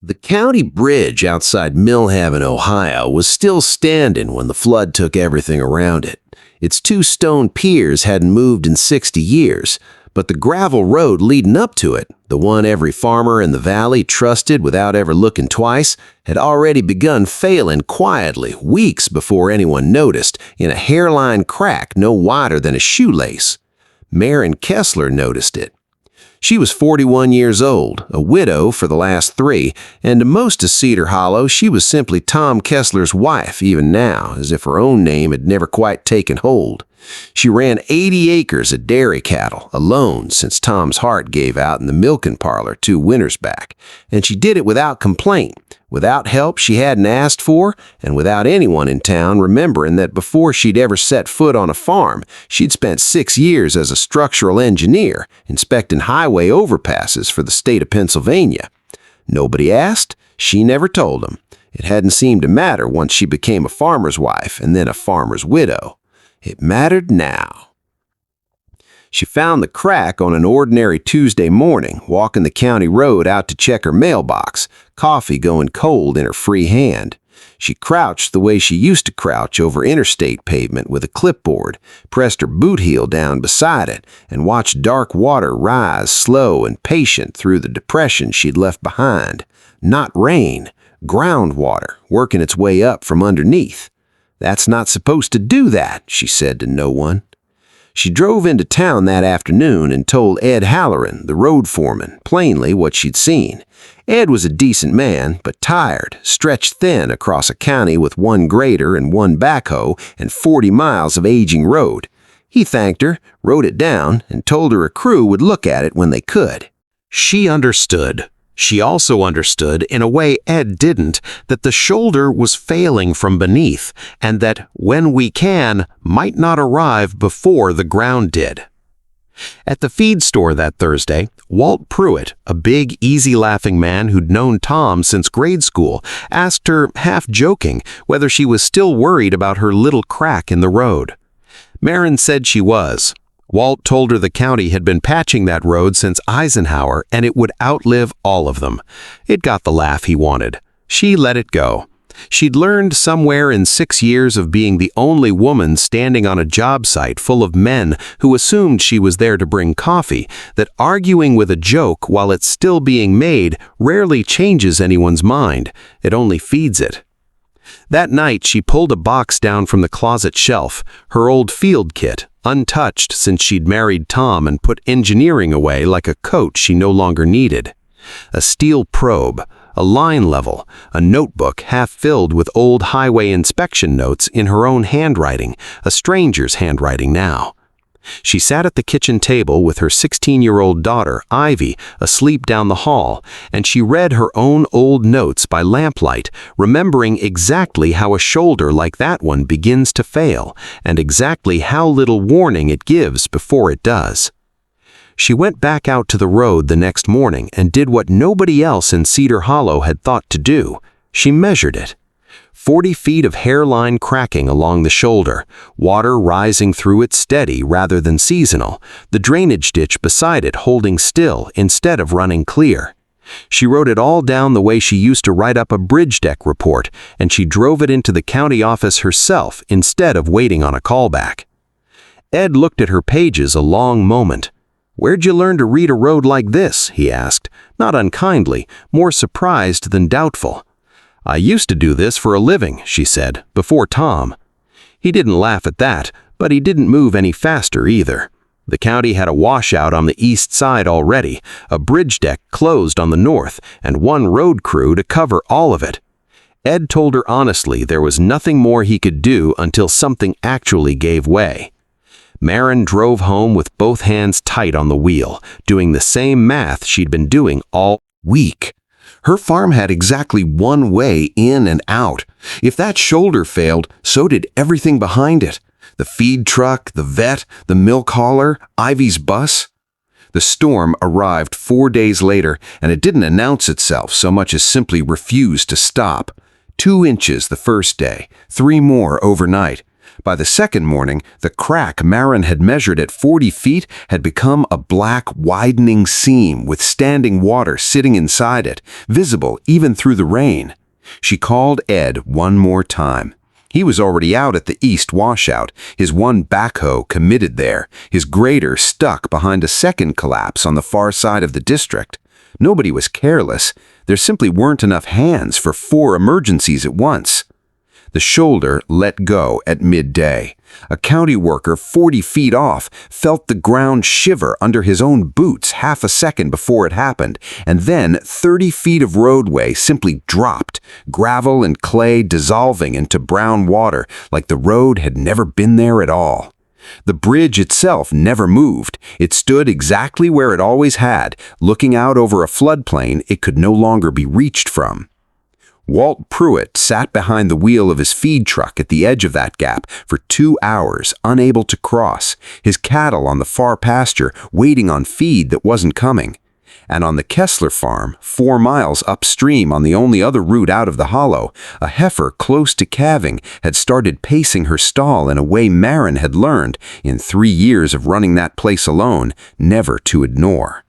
The county bridge outside Millhaven, Ohio, was still standing when the flood took everything around it. Its two stone piers hadn't moved in 60 years, but the gravel road leading up to it, the one every farmer in the valley trusted without ever looking twice, had already begun failing quietly weeks before anyone noticed, in a hairline crack no wider than a shoelace. Maren Kessler noticed it. She was 41 years old, a widow for the last 3, and to most of Cedar Hollow, she was simply Tom Kessler's wife even now, as if her own name had never quite taken hold. She ran 80 acres of dairy cattle, alone since Tom's heart gave out in the milking parlor 2 winters back, and she did it without complaint, without help she hadn't asked for, and without anyone in town remembering that before she'd ever set foot on a farm, she'd spent 6 years as a structural engineer, inspecting highway overpasses for the state of Pennsylvania. Nobody asked, she never told them. It hadn't seemed to matter once she became a farmer's wife and then a farmer's widow. It mattered now. She found the crack on an ordinary Tuesday morning, walking the county road out to check her mailbox, coffee going cold in her free hand. She crouched the way she used to crouch over interstate pavement with a clipboard, pressed her boot heel down beside it, and watched dark water rise slow and patient through the depression she'd left behind. Not rain, groundwater working its way up from underneath. "That's not supposed to do that," she said to no one. She drove into town that afternoon and told Ed Halloran, the road foreman, plainly what she'd seen. Ed was a decent man, but tired, stretched thin across a county with 1 grader and 1 backhoe and 40 miles of aging road. He thanked her, wrote it down, and told her a crew would look at it when they could. She understood. She also understood, in a way Ed didn't, that the shoulder was failing from beneath, and that when we can might not arrive before the ground did. At the feed store that Thursday, Walt Pruitt, a big, easy-laughing man who'd known Tom since grade school, asked her, half joking, whether she was still worried about her little crack in the road. Maren said she was. Walt told her the county had been patching that road since Eisenhower and it would outlive all of them. It got the laugh he wanted. She let it go. She'd learned somewhere in 6 years of being the only woman standing on a job site full of men who assumed she was there to bring coffee, that arguing with a joke while it's still being made rarely changes anyone's mind. It only feeds it. That night, she pulled a box down from the closet shelf, her old field kit, untouched since she'd married Tom and put engineering away like a coat she no longer needed. A steel probe, a line level, a notebook half filled with old highway inspection notes in her own handwriting, a stranger's handwriting now. She sat at the kitchen table with her 16-year-old daughter, Ivy, asleep down the hall, and she read her own old notes by lamplight, remembering exactly how a shoulder like that one begins to fail, and exactly how little warning it gives before it does. She went back out to the road the next morning and did what nobody else in Cedar Hollow had thought to do. She measured it. 40 feet of hairline cracking along the shoulder, water rising through it steady rather than seasonal, the drainage ditch beside it holding still instead of running clear. She wrote it all down the way she used to write up a bridge deck report, and she drove it into the county office herself instead of waiting on a callback. Ed looked at her pages a long moment. "Where'd you learn to read a road like this?" he asked, not unkindly, more surprised than doubtful. "I used to do this for a living," she said, "before Tom." He didn't laugh at that, but he didn't move any faster either. The county had a washout on the east side already, a bridge deck closed on the north, and 1 road crew to cover all of it. Ed told her honestly there was nothing more he could do until something actually gave way. Maren drove home with both hands tight on the wheel, doing the same math she'd been doing all week. Her farm had exactly 1 way in and out. If that shoulder failed, so did everything behind it. The feed truck, the vet, the milk hauler, Ivy's bus. The storm arrived 4 days later, and it didn't announce itself so much as simply refused to stop. 2 inches the first day, 3 more overnight. By the second morning, the crack Maren had measured at 40 feet had become a black, widening seam with standing water sitting inside it, visible even through the rain. She called Ed one more time. He was already out at the east washout, his one backhoe committed there, his grader stuck behind a second collapse on the far side of the district. Nobody was careless. There simply weren't enough hands for 4 emergencies at once. The shoulder let go at midday. A county worker 40 feet off felt the ground shiver under his own boots half a second before it happened, and then 30 feet of roadway simply dropped, gravel and clay dissolving into brown water like the road had never been there at all. The bridge itself never moved. It stood exactly where it always had, looking out over a floodplain it could no longer be reached from. Walt Pruitt sat behind the wheel of his feed truck at the edge of that gap for 2 hours, unable to cross, his cattle on the far pasture waiting on feed that wasn't coming. And on the Kessler farm, 4 miles upstream on the only other route out of the hollow, a heifer close to calving had started pacing her stall in a way Maren had learned, in 3 years of running that place alone, never to ignore.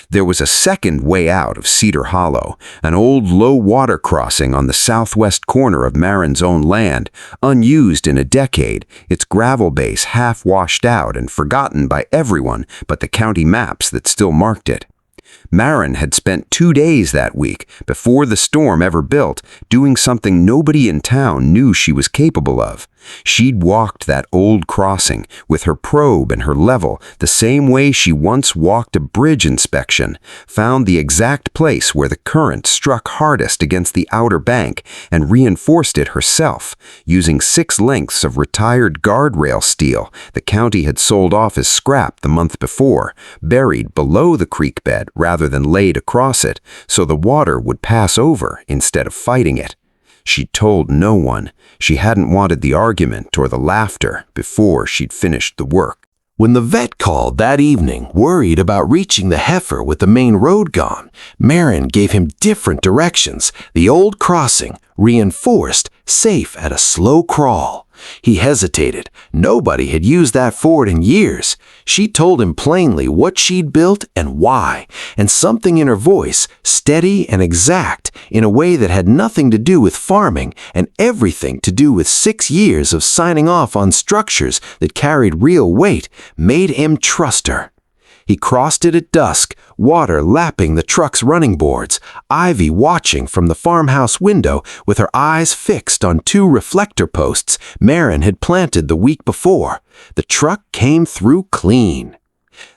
There was a second way out of Cedar Hollow, an old low-water crossing on the southwest corner of Maren's own land, unused in a decade, its gravel base half washed out and forgotten by everyone but the county maps that still marked it. Maren had spent 2 days that week, before the storm ever built, doing something nobody in town knew she was capable of. She'd walked that old crossing, with her probe and her level, the same way she once walked a bridge inspection, found the exact place where the current struck hardest against the outer bank, and reinforced it herself, using 6 lengths of retired guardrail steel the county had sold off as scrap the month before, buried below the creek bed rather than laid across it, so the water would pass over instead of fighting it. She'd told no one. She hadn't wanted the argument or the laughter before she'd finished the work. When the vet called that evening, worried about reaching the heifer with the main road gone, Maren gave him different directions, the old crossing, reinforced, safe at a slow crawl. He hesitated. Nobody had used that ford in years. She told him plainly what she'd built and why, and something in her voice, steady and exact, in a way that had nothing to do with farming and everything to do with 6 years of signing off on structures that carried real weight, made him trust her. He crossed it at dusk, water lapping the truck's running boards, Ivy watching from the farmhouse window with her eyes fixed on 2 reflector posts Maren had planted the week before. The truck came through clean.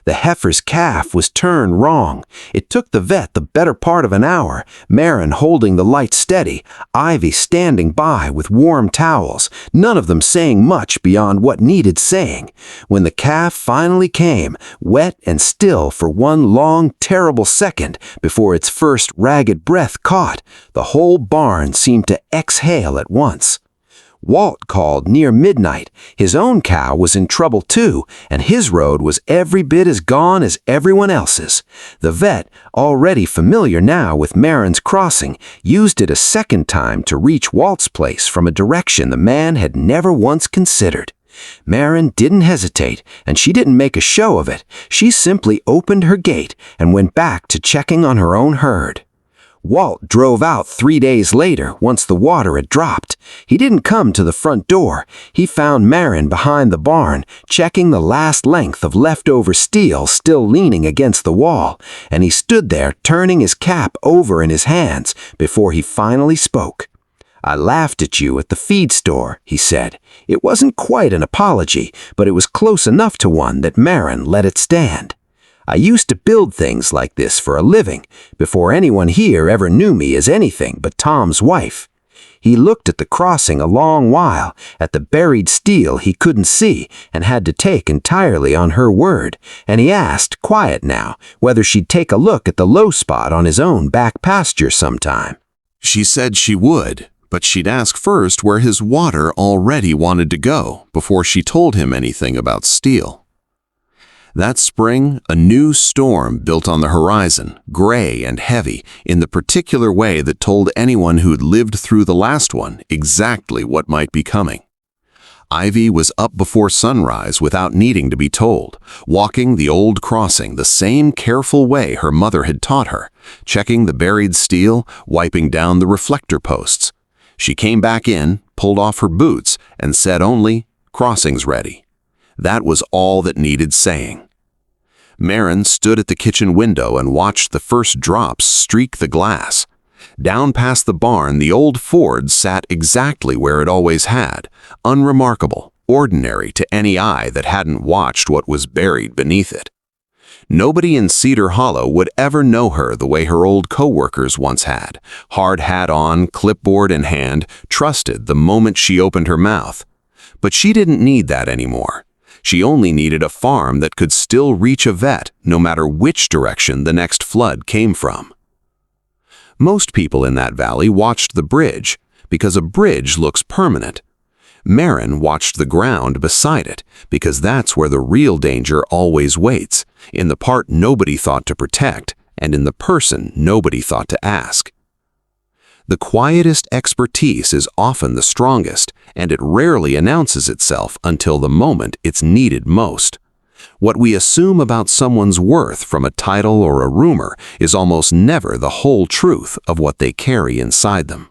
The heifer's calf was turned wrong. It took the vet the better part of an hour, Maren holding the light steady, Ivy standing by with warm towels, none of them saying much beyond what needed saying. When the calf finally came, wet and still for one long, terrible second before its first ragged breath caught, the whole barn seemed to exhale at once. Walt called near midnight. His own cow was in trouble too, and his road was every bit as gone as everyone else's. The vet, already familiar now with Maren's crossing, used it a second time to reach Walt's place from a direction the man had never once considered. Maren didn't hesitate, and she didn't make a show of it. She simply opened her gate and went back to checking on her own herd. Walt drove out 3 days later once the water had dropped. He didn't come to the front door. He found Maren behind the barn, checking the last length of leftover steel still leaning against the wall, and he stood there turning his cap over in his hands before he finally spoke. "I laughed at you at the feed store," he said. It wasn't quite an apology, but it was close enough to one that Maren let it stand. "I used to build things like this for a living, before anyone here ever knew me as anything but Tom's wife." He looked at the crossing a long while, at the buried steel he couldn't see and had to take entirely on her word, and he asked, quiet now, whether she'd take a look at the low spot on his own back pasture sometime. She said she would, but she'd ask first where his water already wanted to go before she told him anything about steel. That spring, a new storm built on the horizon, gray and heavy, in the particular way that told anyone who'd lived through the last one exactly what might be coming. Ivy was up before sunrise without needing to be told, walking the old crossing the same careful way her mother had taught her, checking the buried steel, wiping down the reflector posts. She came back in, pulled off her boots, and said only, "Crossing's ready." That was all that needed saying. Maren stood at the kitchen window and watched the first drops streak the glass. Down past the barn, the old Ford sat exactly where it always had, unremarkable, ordinary to any eye that hadn't watched what was buried beneath it. Nobody in Cedar Hollow would ever know her the way her old co-workers once had, hard hat on, clipboard in hand, trusted the moment she opened her mouth. But she didn't need that anymore. She only needed a farm that could still reach a vet no matter which direction the next flood came from. Most people in that valley watched the bridge, because a bridge looks permanent. Maren watched the ground beside it, because that's where the real danger always waits, in the part nobody thought to protect, and in the person nobody thought to ask. The quietest expertise is often the strongest, and it rarely announces itself until the moment it's needed most. What we assume about someone's worth from a title or a rumor is almost never the whole truth of what they carry inside them.